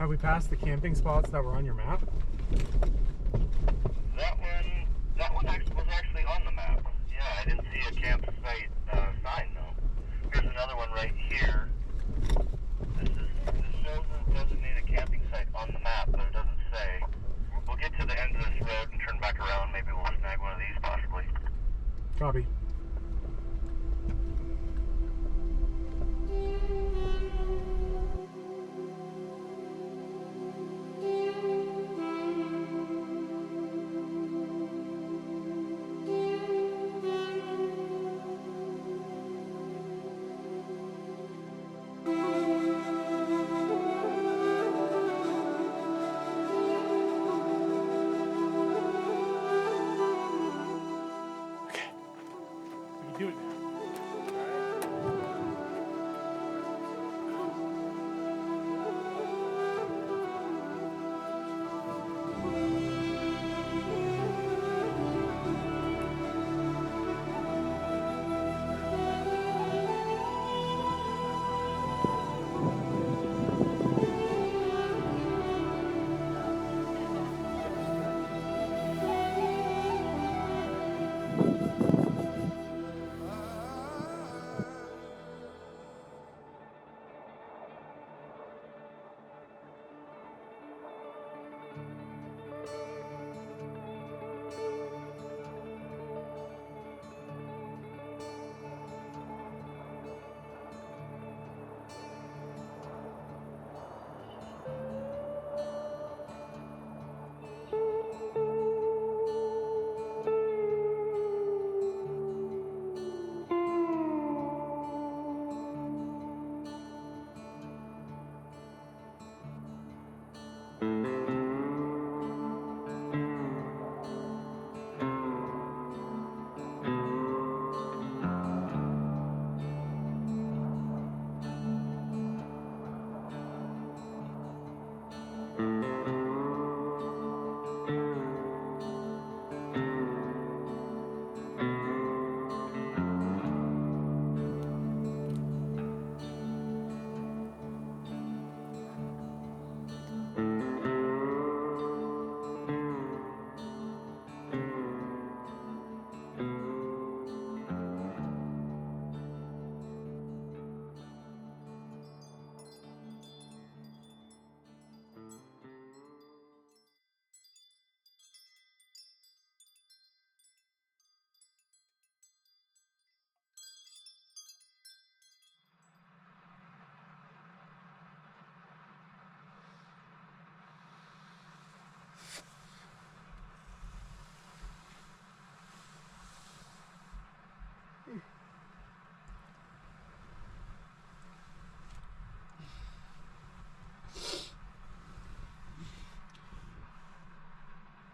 Have we passed the camping spots that were on your map? That one was actually on the map. Yeah, I didn't see a campsite sign though. Here's another one right here. This shows a designated camping site on the map, but it doesn't say. We'll get to the end of this road and turn back around. Maybe we'll snag one of these possibly. Copy. Do it now.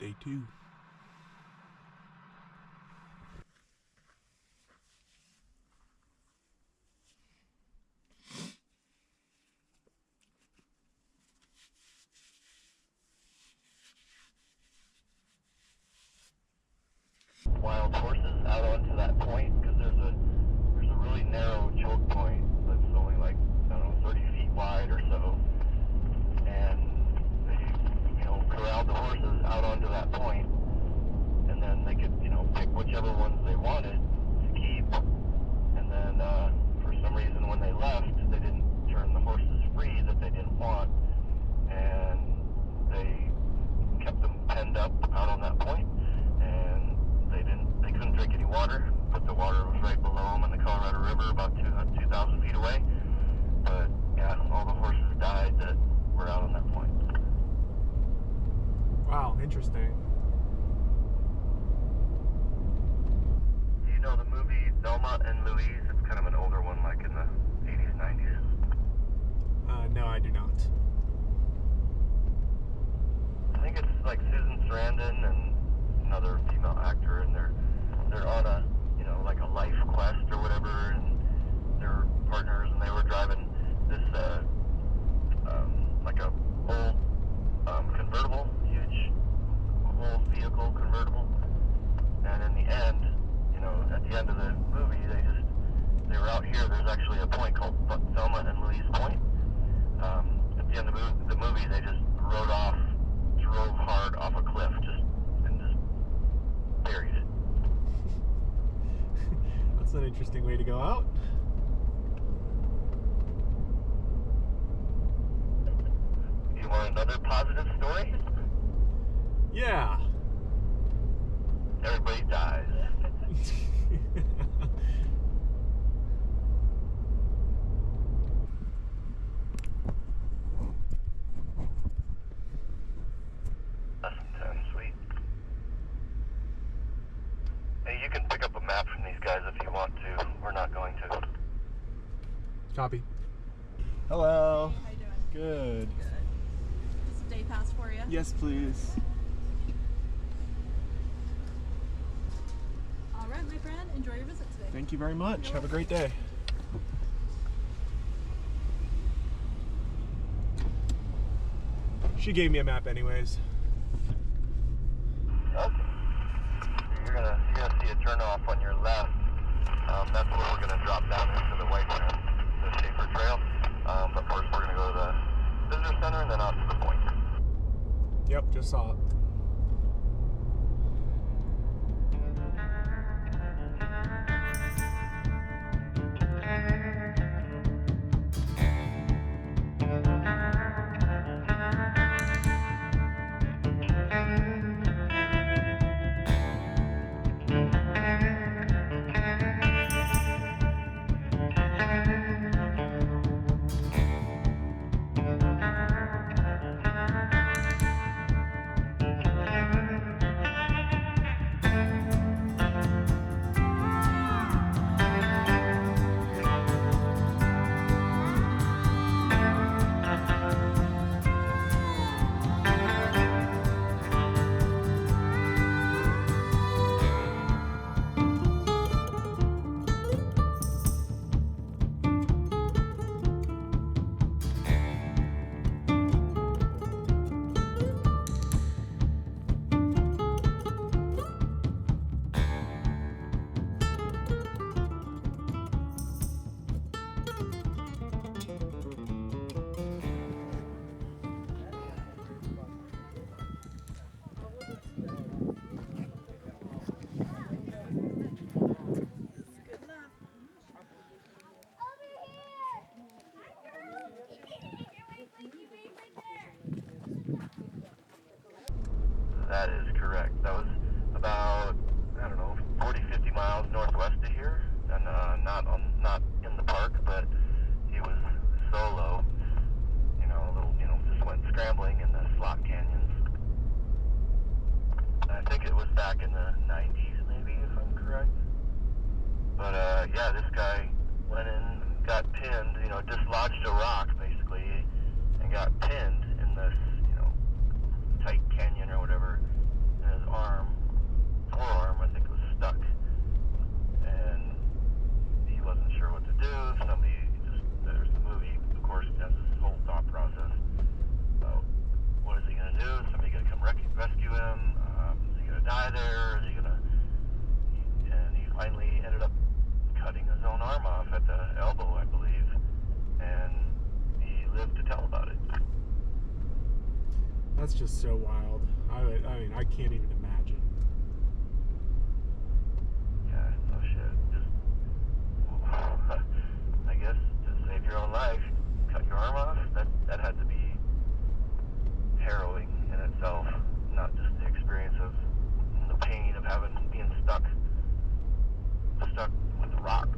Day 2. Wild horses out onto that point because there's a really narrow choke point that's only like, I don't know, 30 feet wide or so, and they corralled the horses out onto that point, and then they could pick whichever ones they wanted to keep, and then for some reason when they left they didn't turn the horses free that they didn't want, and they kept them penned up out on that point, and they couldn't drink any water, but the water was right below them in the Colorado River about 2,000 feet away. But yeah, all the horses died that were out on that point. Wow, interesting. Do you know the movie Thelma and Louise? It's kind of an older one, like in the 80s, 90s. No, I do not. I think it's like Susan Sarandon and another female actor, and they're on a like a life quest or whatever, and they're partners, and they were driving this like a old convertible, huge old vehicle convertible, and in the end, at the end of the movie, they were out here. There's actually a point called Thelma and Louise Point. At the end of the movie, they just drove hard off a cliff, and just buried it. That's an interesting way to go out. You want another positive story? Yeah. Everybody dies. Lesson 10, sweet. Hey, you can pick up a map from these guys if you want to. We're not going to. Copy. Hello. Hey, how you doing? Good. Good. Is a day pass for you? Yes, please. All right, my friend. Enjoy your visit today. Thank you very much. Have a great day. She gave me a map anyways. Okay. You're gonna see a turnoff on your left. That's where we're gonna drop down into the White Sands, the Schaefer Trail. But first we're gonna go to the visitor center and then out to the point. Yep, just saw it. That is correct. That was about, 40, 50 miles northwest of here, and not in the park, but he was solo. Just went scrambling in the slot canyons. I think it was back in the 90s, maybe, if I'm correct. But yeah, this guy went in, got pinned, dislodged a rock basically, and got pinned in this, tight canyon or whatever, and his forearm, I think, was stuck, and he wasn't sure what to do. There's the movie, of course, has this whole thought process about what is he going to do? Is somebody going to come rescue him? Is he going to die there? And he finally ended up cutting his own arm off at the elbow, I believe, and he lived to tell about it. That's just so wild. I mean, I can't even imagine. Yeah, no shit. I guess to save your own life, cut your arm off. That had to be harrowing in itself. Not just the experience of the pain of being stuck with a rock,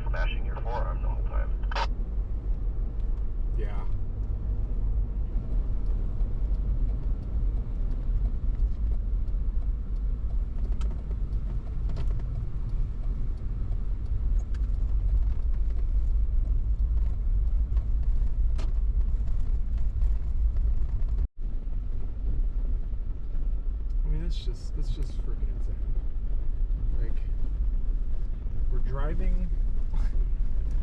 smashing your forearm the whole time. Yeah. It's just freaking insane. Like, we're driving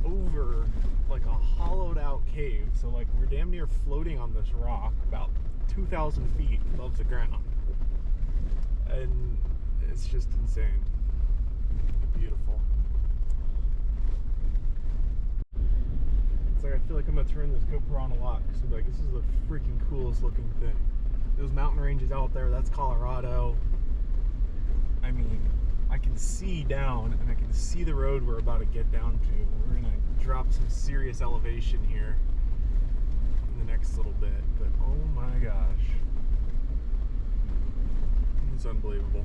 over like a hollowed out cave, so like we're damn near floating on this rock about 2,000 feet above the ground, and it's just insane. Beautiful. It's like I feel like I'm gonna turn this GoPro on a lot because I'm like, this is the freaking coolest looking thing. Those mountain ranges out there, that's Colorado. I mean, I can see down and I can see the road we're about to get down to. We're gonna drop some serious elevation here in the next little bit, but oh my gosh. It's unbelievable.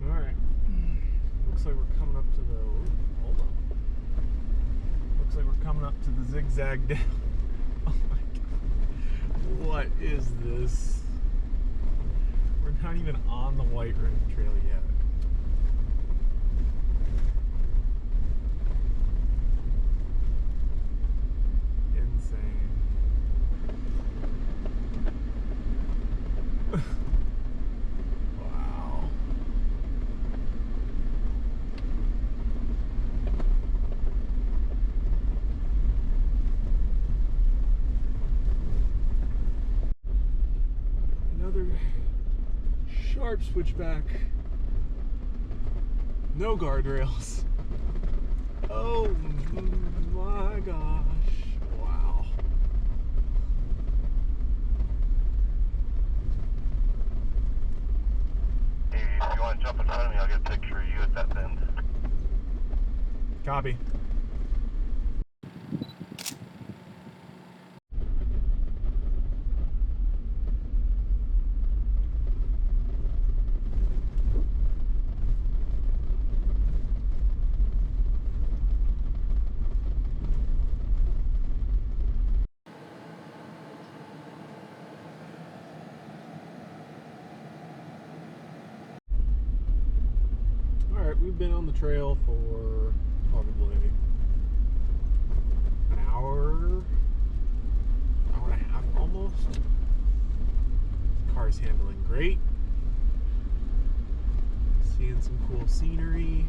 Alright. Looks like we're coming up to the... Hold on. Looks like we're coming up to the zigzag down. Oh my god. What is this? We're not even on the White River Trail yet. Insane. Wow. Another sharp switchback. No guardrails. Oh my gosh. Wow. Hey, if you want to jump in front of me, I'll get a picture of you at that bend. Copy. Alright, we've been on the trail for probably an hour and a half almost. The car's handling great. Seeing some cool scenery.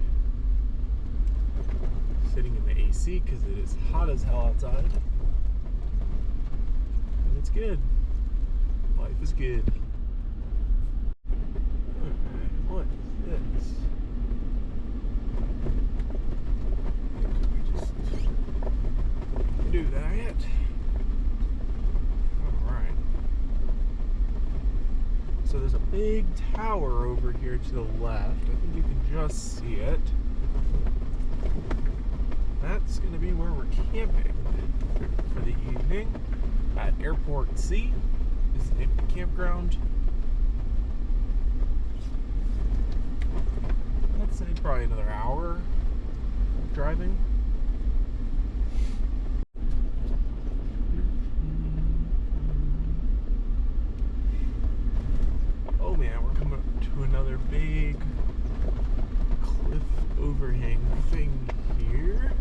Sitting in the AC because it is hot as hell outside. And it's good. Life is good. Alright, what is this? Could we just do that? Alright. So there's a big tower over here to the left. I think you can just see it. That's going to be where we're camping for the evening at Airport C. This is the name of the campground. I'd say probably another hour of driving. Oh man, we're coming up to another big cliff overhang thing here.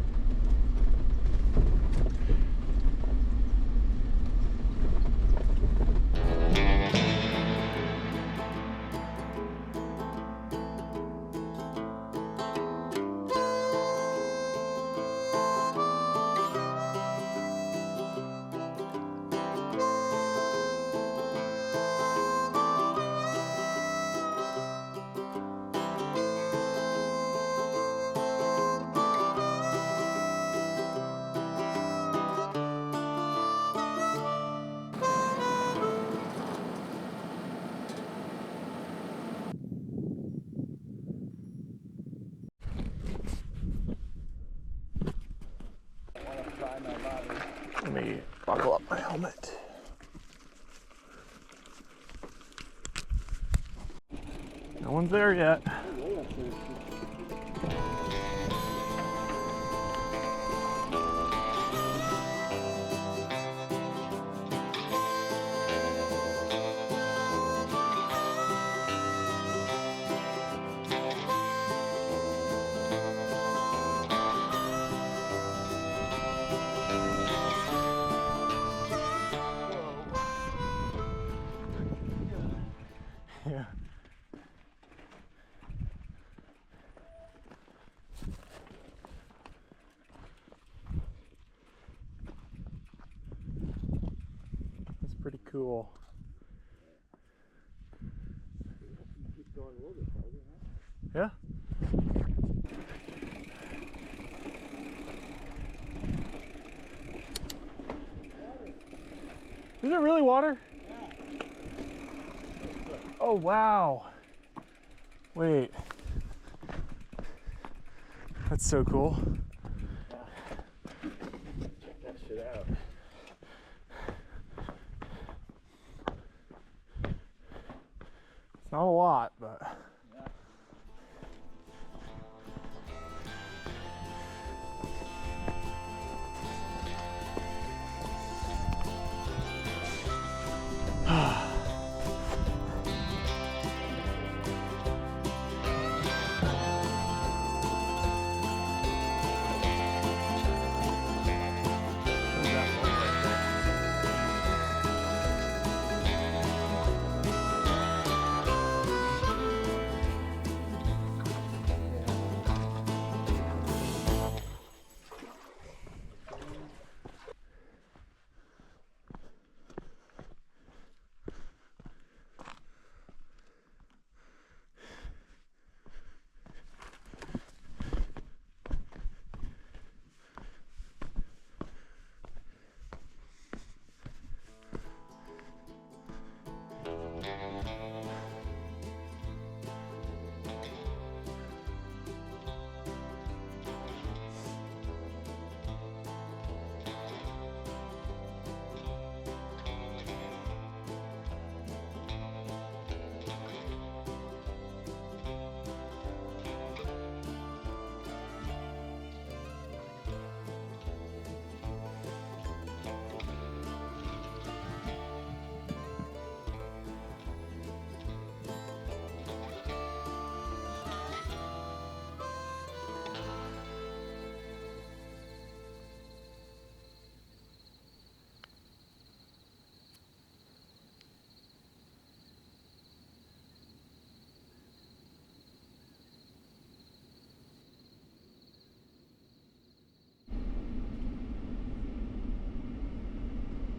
Let me buckle up my helmet. No one's there yet. Yeah. cool. Keep going a little bit farther, huh? Yeah. Is it really water? Yeah. Oh, wow. Wait. That's so cool. Check that shit out. It's not a lot, but.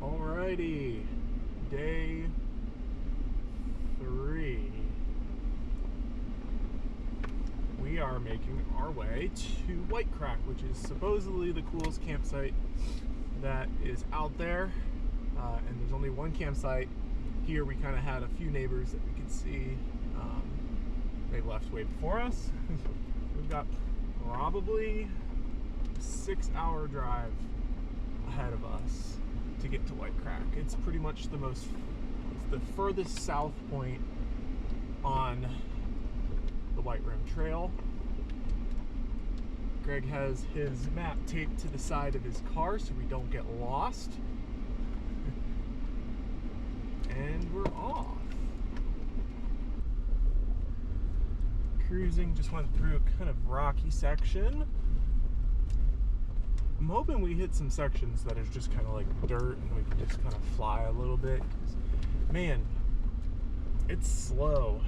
Alrighty, day 3. We are making our way to White Crack, which is supposedly the coolest campsite that is out there. And there's only one campsite here. We kind of had a few neighbors that we could see. They left way before us. We've got probably a 6-hour drive ahead of us to get to White Crack. It's pretty much it's the furthest south point on the White Rim Trail. Greg has his map taped to the side of his car so we don't get lost. And we're off. Cruising, just went through a kind of rocky section. I'm hoping we hit some sections that are just kind of like dirt and we can just kind of fly a little bit. 'Cause, man, it's slow.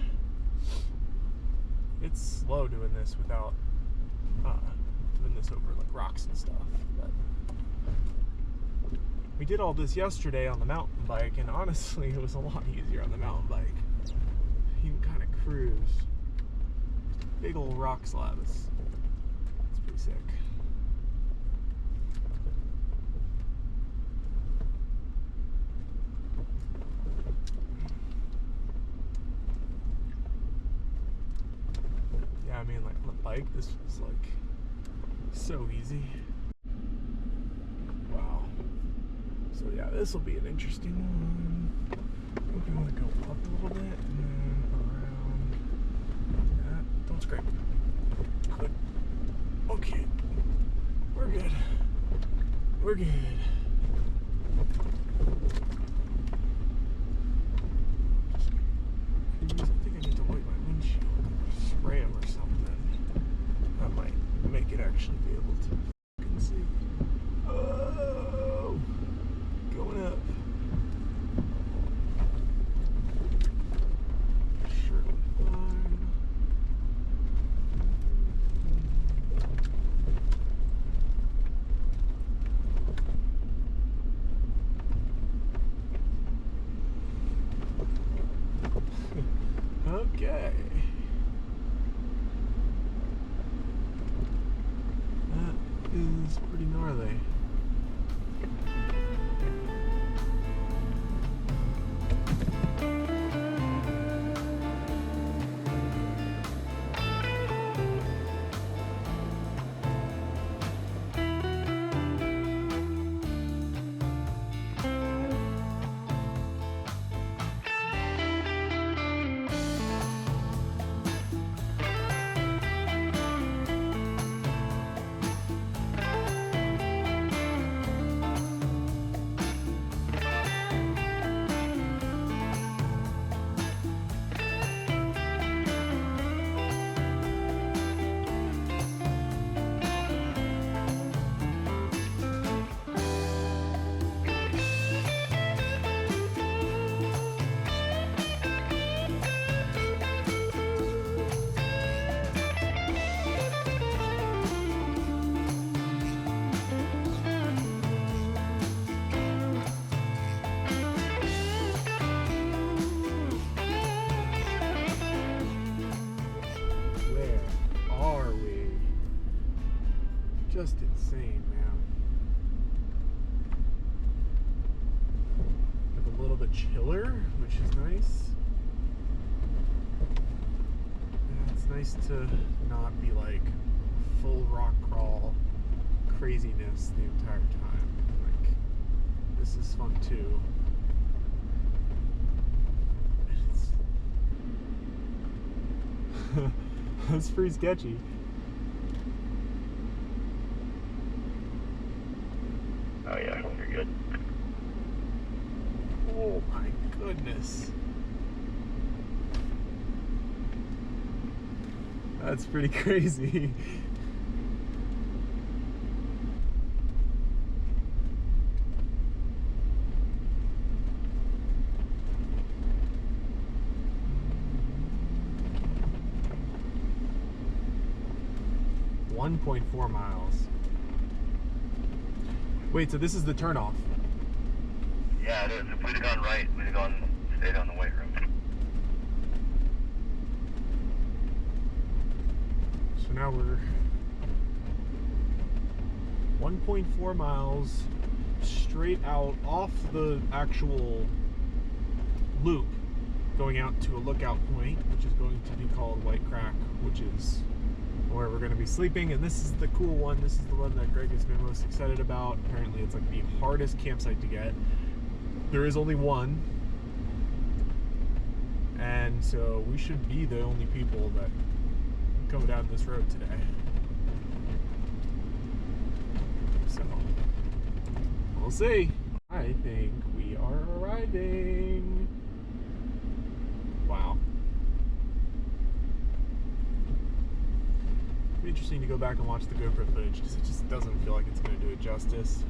It's slow doing this without doing this over like rocks and stuff. But we did all this yesterday on the mountain bike, and honestly, it was a lot easier on the mountain bike. You can kind of cruise. Big old rock slabs. It's pretty sick. Yeah, I mean, like on the bike, this was like so easy. Wow. So yeah, this will be an interesting one. I think we want to go up a little bit and then around that. Don't scrape. Good. Okay. We're good. We're good. Cruise. I think I need to wipe my windshield. Spray them or something. That might make it actually be able to fucking see. Oh! Going up. Surely fine. is pretty gnarly. Just insane, man. Like a little bit chiller, which is nice. Yeah, it's nice to not be like full rock crawl craziness the entire time. Like, this is fun too. It's pretty sketchy. Oh yeah, you're good. Oh my goodness. That's pretty crazy. .4 miles. Wait, so this is the turnoff? Yeah, it is. If we'd have gone right, we'd have stayed on the white room. So now we're 1.4 miles straight out off the actual loop, going out to a lookout point, which is going to be called White Crack, which is where we're going to be sleeping. And this is the cool one. This is the one that Greg has been most excited about. Apparently it's like the hardest campsite to get. There is only one, and so we should be the only people that go down this road today. So we'll see. I think we are arriving. Wow. Interesting to go back and watch the GoPro footage because it just doesn't feel like it's going to do it justice.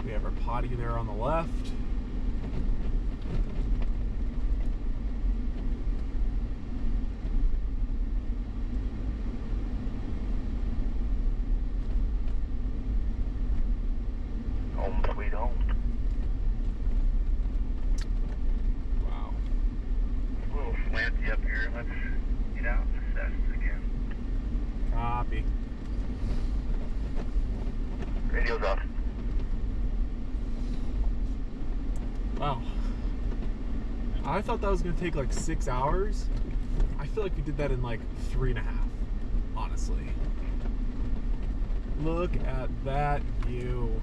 We have our potty there on the left. Home sweet home. Wow. A little slanty up here. Let's get out and assess again. Copy. Radio's off. Wow. I thought that was going to take like 6 hours. I feel like we did that in like 3.5, honestly. Look at that view.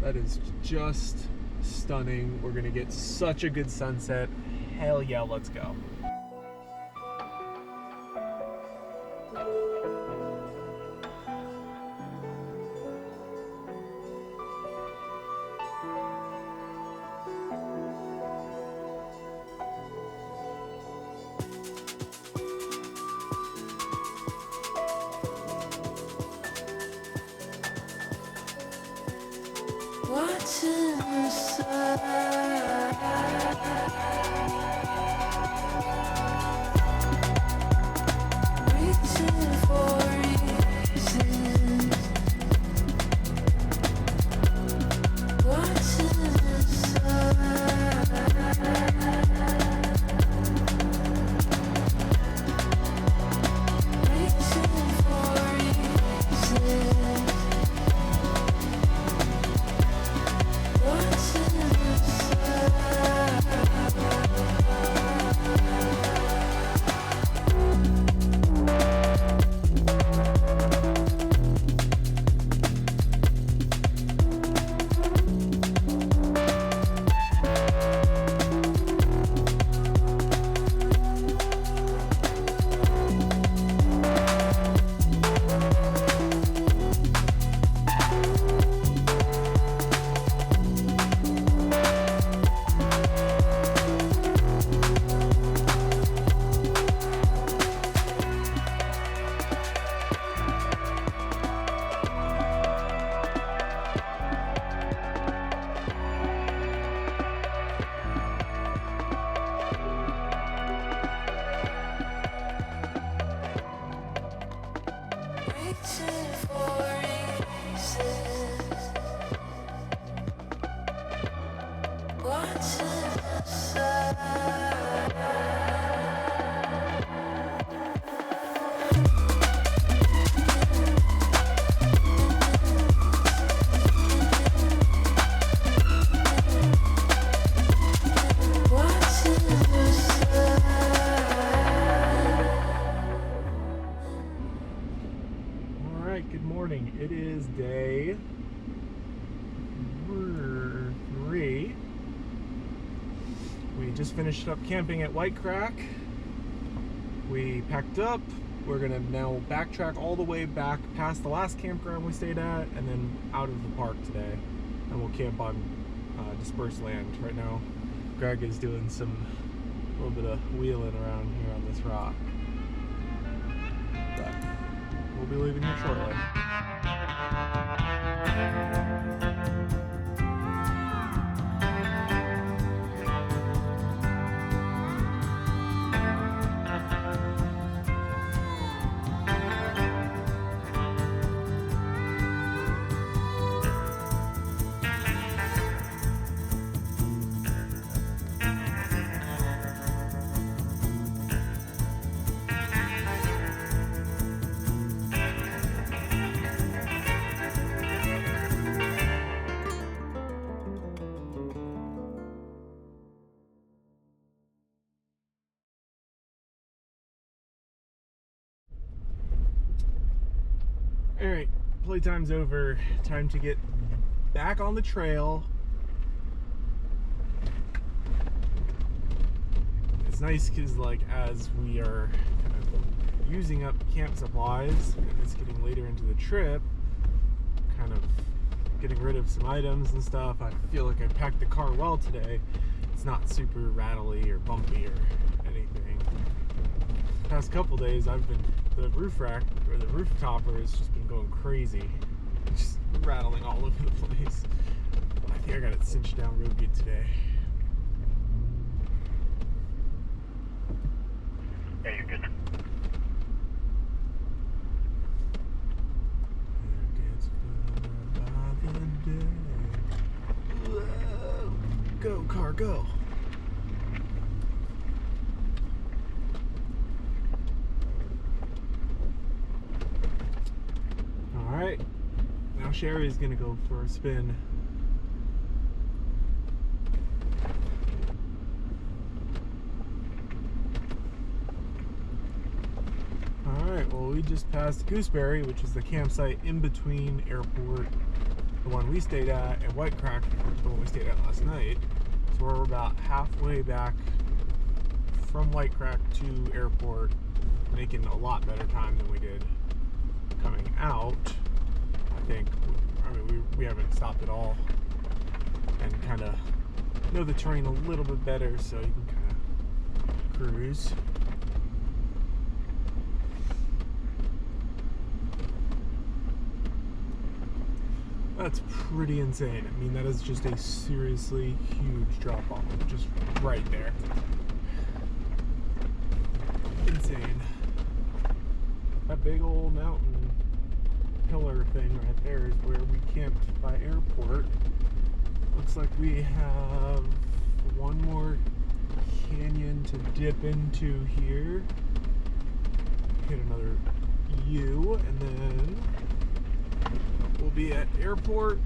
That is just stunning. We're going to get such a good sunset. Hell yeah, let's go. What's inside? Reaching for reasons. What's inside? Reaching for reasons. right, good morning. It is day 3. We just finished up camping at White Crack. We packed up. We're gonna now backtrack all the way back past the last campground we stayed at and then out of the park today. And we'll camp on dispersed land. Right now, Greg is doing a little bit of wheeling around here on this rock. But we'll be leaving here shortly. Alright, playtime's over. Time to get back on the trail. It's nice because, like, as we are kind of using up camp supplies and it's getting later into the trip, kind of getting rid of some items and stuff, I feel like I packed the car well today. It's not super rattly or bumpy or anything. The past couple days, the roof rack or the roof topper has just been going crazy, just rattling all over the place. I think I got it cinched down real good today. Yeah, you're good. Whoa. Go, car, go. Alright, now Sherry's gonna go for a spin. Alright, well, we just passed Gooseberry, which is the campsite in between Airport, the one we stayed at, and White Crack, the one we stayed at last night. So we're about halfway back from White Crack to Airport, making a lot better time than we did coming out. I think, I mean, we haven't stopped at all and kind of know the terrain a little bit better, so you can kind of cruise. That's pretty insane. I mean, that is just a seriously huge drop off, just right there. Insane. That big old mountain pillar thing right there is where we camped by Airport. Looks like we have one more canyon to dip into here. Hit another U, and then we'll be at Airport.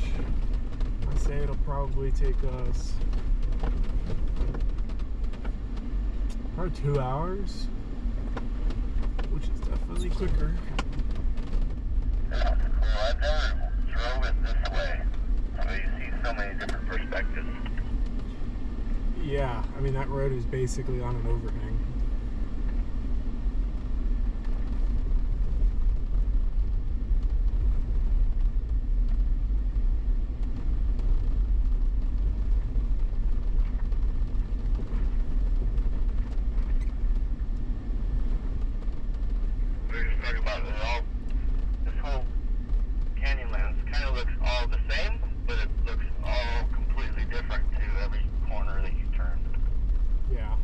I say it'll probably take us probably 2 hours, which is definitely quicker. Well, I've never drove it this way, so you see so many different perspectives. Yeah, I mean, that road is basically on an overhang. We were just talking about it all. This whole Canyonlands kind of looks all the same, but it looks all completely different to every corner that you turn. Yeah.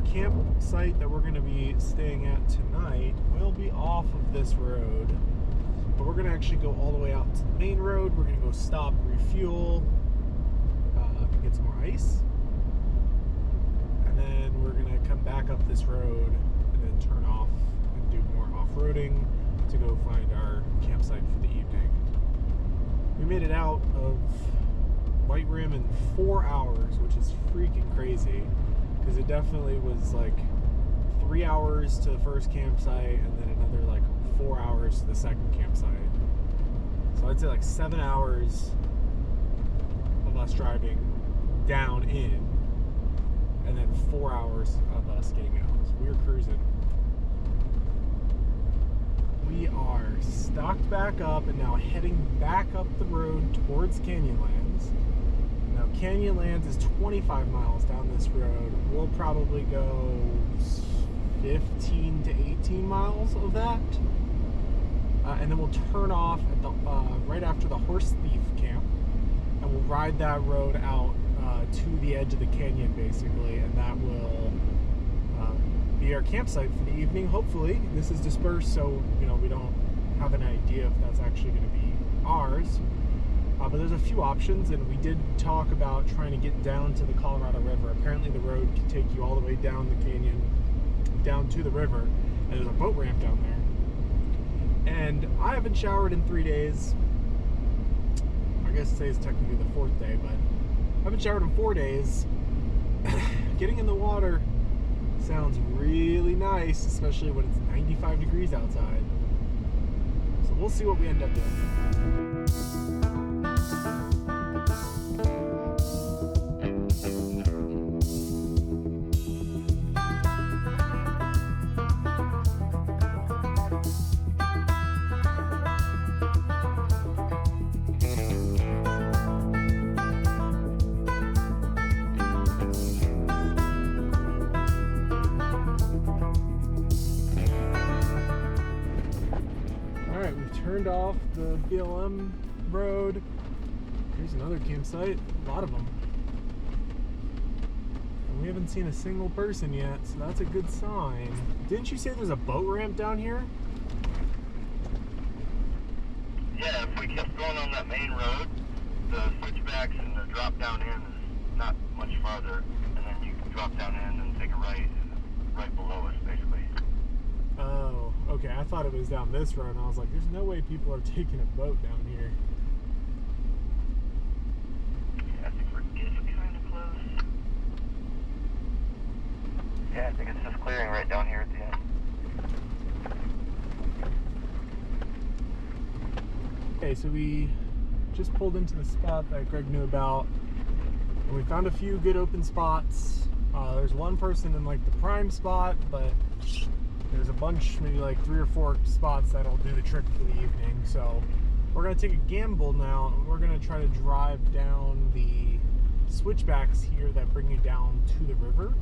our campsite that we're going to be staying at tonight will be off of this road. But we're going to actually go all the way out to the main road. We're going to go stop, refuel, get some more ice. And then we're going to come back up this road and then turn off and do more off-roading to go find our campsite for the evening. We made it out of White Rim in 4 hours, which is freaking crazy, because it definitely was like 3 hours to the first campsite and then another like 4 hours to the second campsite. So I'd say like 7 hours of us driving down in, and then 4 hours of us getting out. So we were cruising. We are stocked back up and now heading back up the road towards Canyonlands. Now Canyonlands is 25 miles down this road. We'll probably go 15 to 18 miles of that. And then we'll turn off at the right after the Horse Thief camp, and we'll ride that road out to the edge of the canyon basically, and that will be our campsite for the evening. Hopefully this is dispersed, so you know we don't have an idea if that's actually going to be ours, but there's a few options, and we did talk about trying to get down to the Colorado River. Apparently the road can take you all the way down the canyon down to the river, and there's a boat ramp down there. And I haven't showered in 3 days. I guess today is technically the 4th day, but I haven't showered in 4 days. Getting in the water sounds really nice, especially when it's 95 degrees outside. So we'll see what we end up doing. Turned off the BLM road. Here's another campsite, a lot of them. And we haven't seen a single person yet, so that's a good sign. Didn't you say there's a boat ramp down here? Yeah, if we kept going on that main road, the switchbacks and the drop down in is not much farther, and then you can drop down in and take a right below us, basically. Oh, okay. I thought it was down this road, and I was like, there's no way people are taking a boat down here. Yeah, I think we're getting kind of close. Yeah, I think it's just clearing right down here at the end. Okay, so we just pulled into the spot that Greg knew about, and we found a few good open spots. There's one person in like the prime spot, but there's a bunch, maybe like 3 or 4 spots that'll do the trick for the evening. So we're gonna take a gamble now, and we're gonna try to drive down the switchbacks here that bring you down to the river,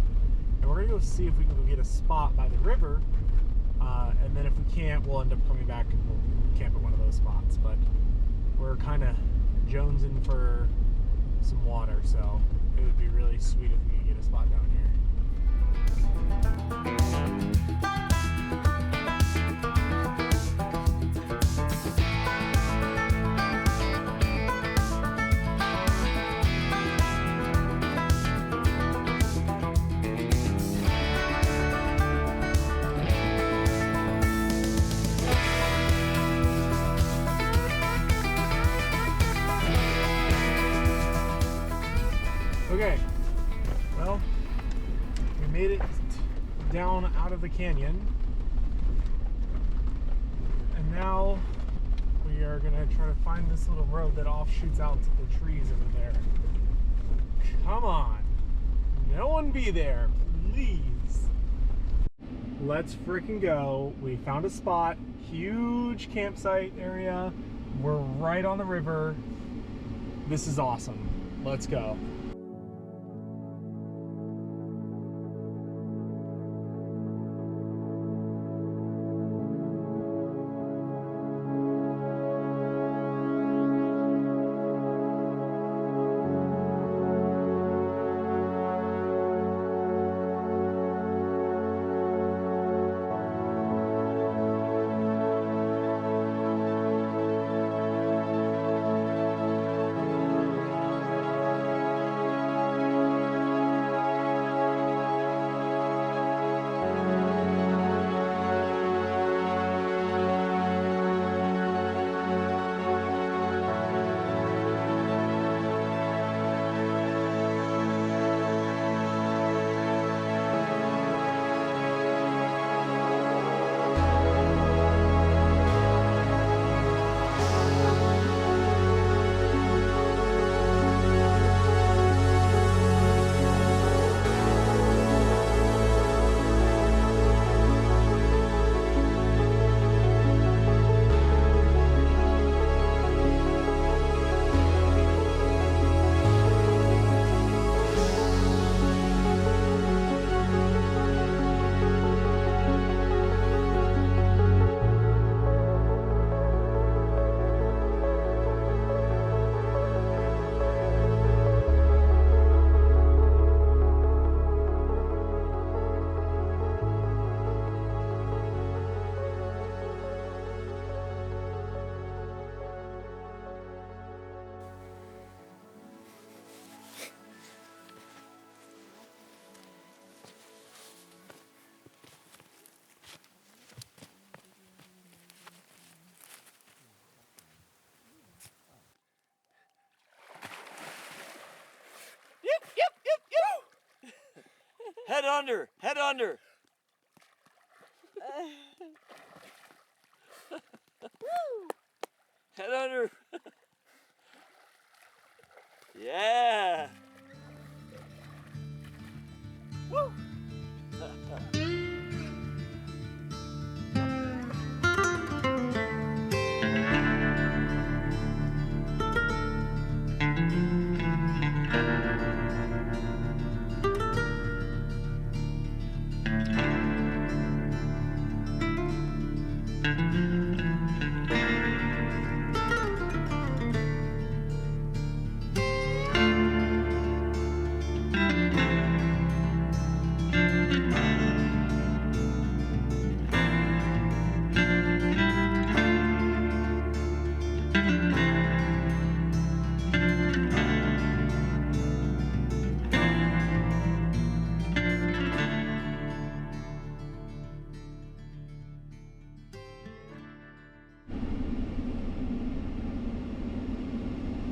and we're gonna go see if we can go get a spot by the river, and then if we can't, we'll end up coming back and we'll camp at one of those spots. But we're kind of jonesing for some water, so it would be really sweet if we could get a spot down here. Okay, well, we made it down out of the canyon, and now we are gonna try to find this little road that offshoots out to the trees over there. Come on, no one be there, please. Let's freaking go. We found a spot, huge campsite area. We're right on the river. This is awesome. Let's go. Head under. Head under. Head under. Yeah. Woo.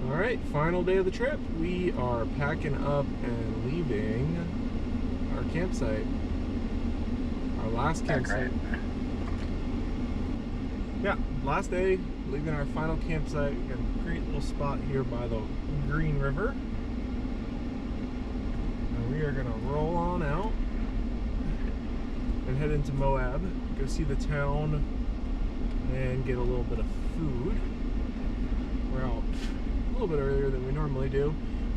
All right, final day of the trip. We are packing up and leaving our campsite. Our last campsite. Yeah, last day, leaving our final campsite. We got a great little spot here by the Green River. And we are gonna roll on out and head into Moab, go see the town, and get a little bit of food. We're out a little bit earlier than we normally do.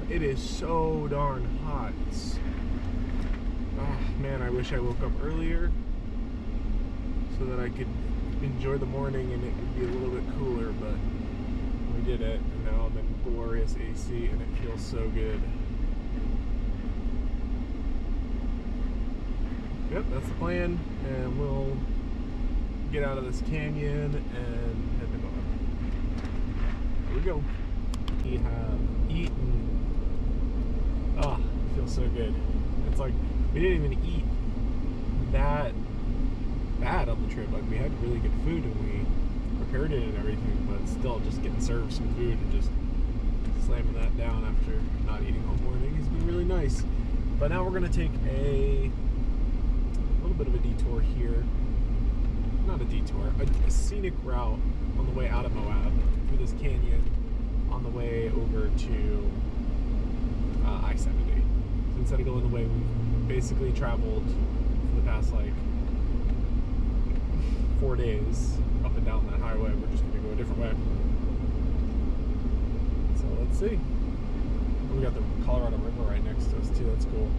It is so darn hot. Oh man, I wish I woke up earlier so that I could enjoy the morning and it would be a little bit cooler, but we did it, and now I'm in glorious AC and it feels so good. Yep, that's the plan, and we'll get out of this canyon and head to Moab. Here we go. We have eaten. Ah, it feels so good. It's like we didn't even eat that bad on the trip. Like we had really good food and we prepared it and everything, but still just getting served some food and just slamming that down after not eating all morning has been really nice. But now we're gonna take a little bit of a detour here. Not a detour, a scenic route on the way out of Moab through this canyon on the way over to I-70. So instead of going the way we've basically traveled for the past like 4 days up and down that highway, we're just gonna go a different way. So let's see. We got the Colorado River right next to us too, that's cool.